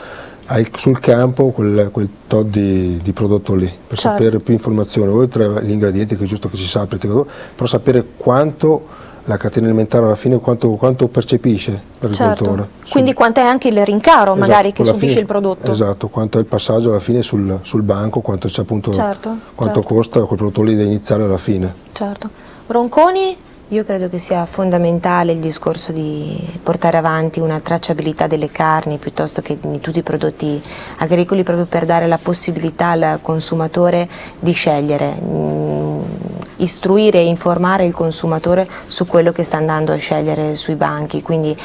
sul campo quel tot di prodotto lì, per sapere più informazioni, oltre agli ingredienti che è giusto che si sappia, però sapere quanto la catena alimentare alla fine quanto percepisce l'agricoltore. Quindi quanto è anche il rincaro magari che subisce il prodotto. Esatto, quanto è il passaggio alla fine sul banco, quanto c'è appunto quanto costa quel prodotto lì da iniziare alla fine. Certo. Ronconi? Io credo che sia fondamentale il discorso di portare avanti una tracciabilità delle carni piuttosto che di tutti i prodotti agricoli, proprio per dare la possibilità al consumatore di scegliere, istruire e informare il consumatore su quello che sta andando a scegliere sui banchi, quindi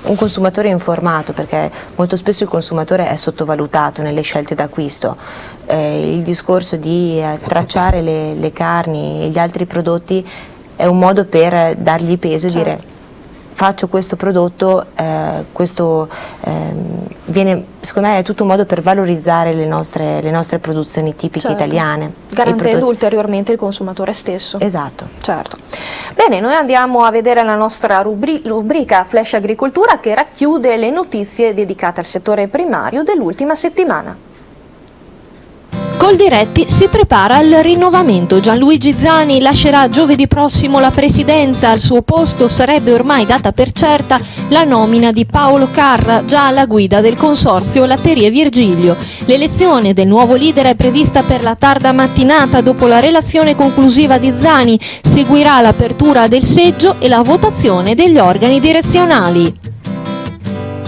un consumatore informato, perché molto spesso il consumatore è sottovalutato nelle scelte d'acquisto. Il discorso di tracciare le carni e gli altri prodotti è un modo per dargli peso e dire faccio questo prodotto, secondo me è tutto un modo per valorizzare le nostre produzioni tipiche italiane. Garantendo ulteriormente il consumatore stesso. Esatto. Certo. Bene, noi andiamo a vedere la nostra rubrica Flash Agricoltura, che racchiude le notizie dedicate al settore primario dell'ultima settimana. Coldiretti si prepara al rinnovamento. Gianluigi Zani lascerà giovedì prossimo la presidenza. Al suo posto sarebbe ormai data per certa la nomina di Paolo Carra, già alla guida del consorzio Latterie Virgilio. L'elezione del nuovo leader è prevista per la tarda mattinata. Dopo la relazione conclusiva di Zani seguirà l'apertura del seggio e la votazione degli organi direzionali.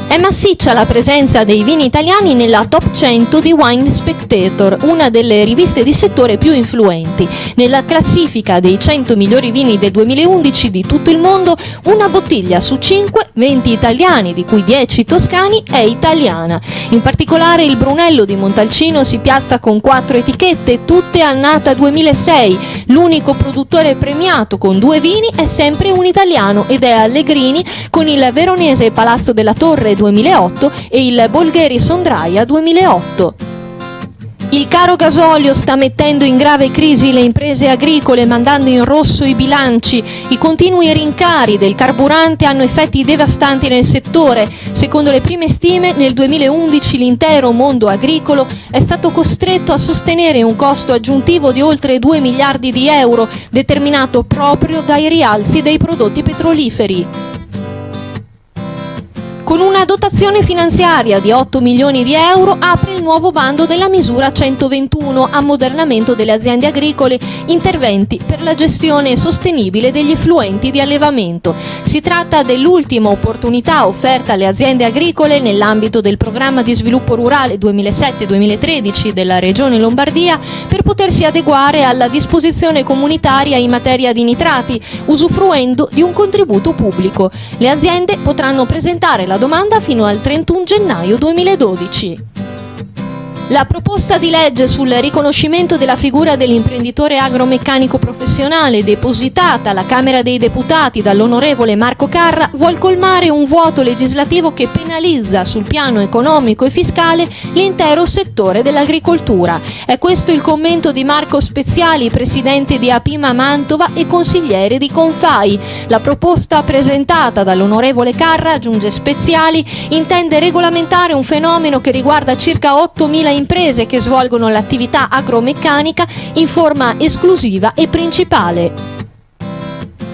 È massiccia la presenza dei vini italiani nella top 100 di Wine Spectator, una delle riviste di settore più influenti. Nella classifica dei 100 migliori vini del 2011 di tutto il mondo, una bottiglia su 5, 20 italiani, di cui 10 toscani, è italiana. In particolare il Brunello di Montalcino si piazza con 4 etichette, tutte annata 2006. L'unico produttore premiato con 2 vini è sempre un italiano ed è Allegrini, con il veronese Palazzo della Torre 2008 e il Bolgheri Sondraia 2008. Il caro gasolio sta mettendo in grave crisi le imprese agricole, mandando in rosso i bilanci. I continui rincari del carburante hanno effetti devastanti nel settore. Secondo le prime stime, nel 2011 l'intero mondo agricolo è stato costretto a sostenere un costo aggiuntivo di oltre 2 miliardi di euro, determinato proprio dai rialzi dei prodotti petroliferi. Con una dotazione finanziaria di 8 milioni di euro apre il nuovo bando della misura 121, ammodernamento delle aziende agricole, interventi per la gestione sostenibile degli effluenti di allevamento. Si tratta dell'ultima opportunità offerta alle aziende agricole nell'ambito del programma di sviluppo rurale 2007-2013 della Regione Lombardia per potersi adeguare alla disposizione comunitaria in materia di nitrati, usufruendo di un contributo pubblico. Le aziende potranno presentare la domanda fino al 31 gennaio 2012. La proposta di legge sul riconoscimento della figura dell'imprenditore agromeccanico professionale, depositata alla Camera dei Deputati dall'onorevole Marco Carra, vuol colmare un vuoto legislativo che penalizza sul piano economico e fiscale l'intero settore dell'agricoltura. È questo il commento di Marco Speziali, presidente di Apima Mantova e consigliere di Confai. La proposta presentata dall'onorevole Carra, aggiunge Speziali, intende regolamentare un fenomeno che riguarda circa 8.000 imprese che svolgono l'attività agromeccanica in forma esclusiva e principale.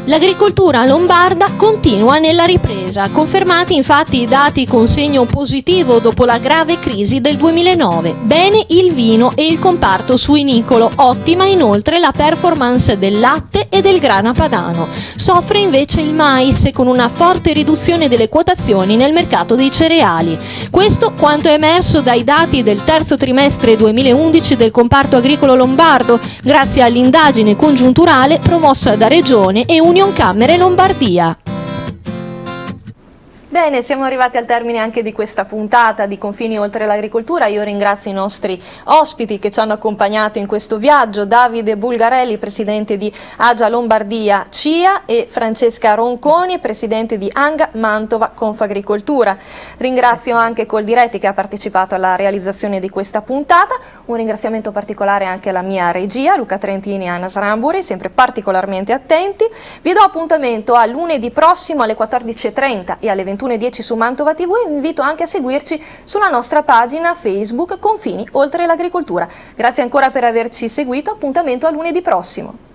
L'agricoltura lombarda continua nella ripresa, confermati infatti i dati con segno positivo dopo la grave crisi del 2009. Bene il vino e il comparto suinicolo, ottima inoltre la performance del latte e del grana padano. Soffre invece il mais con una forte riduzione delle quotazioni nel mercato dei cereali. Questo quanto è emerso dai dati del terzo trimestre 2011 del comparto agricolo lombardo, grazie all'indagine congiunturale promossa da Regione e Unioncamere Lombardia. Bene, siamo arrivati al termine anche di questa puntata di Confini oltre l'agricoltura. Io ringrazio i nostri ospiti che ci hanno accompagnato in questo viaggio, Davide Bulgarelli, presidente di Agia Lombardia CIA, e Francesca Ronconi, presidente di Anga Mantova Confagricoltura. Ringrazio anche Coldiretti che ha partecipato alla realizzazione di questa puntata. Un ringraziamento particolare anche alla mia regia, Luca Trentini e Anna Sramburi, sempre particolarmente attenti. Vi do appuntamento a lunedì prossimo alle 14:30 e alle 21:10 su Mantova TV e vi invito anche a seguirci sulla nostra pagina Facebook Confini oltre l'agricoltura. Grazie ancora per averci seguito, appuntamento a lunedì prossimo.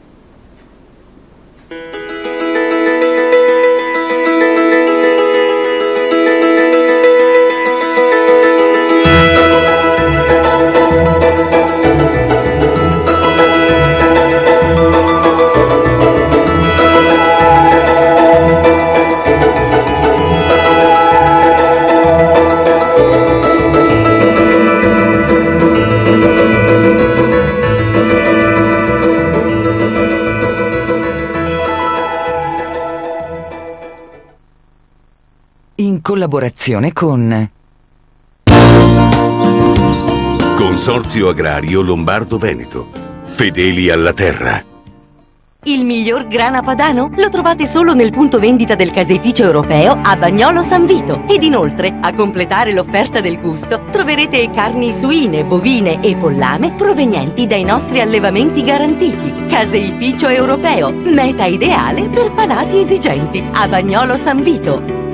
In collaborazione con Consorzio Agrario Lombardo-Veneto. Fedeli alla terra. Il miglior grana padano lo trovate solo nel punto vendita del caseificio europeo a Bagnolo San Vito. Ed inoltre, a completare l'offerta del gusto, troverete carni suine, bovine e pollame provenienti dai nostri allevamenti garantiti. Caseificio europeo, meta ideale per palati esigenti, a Bagnolo San Vito.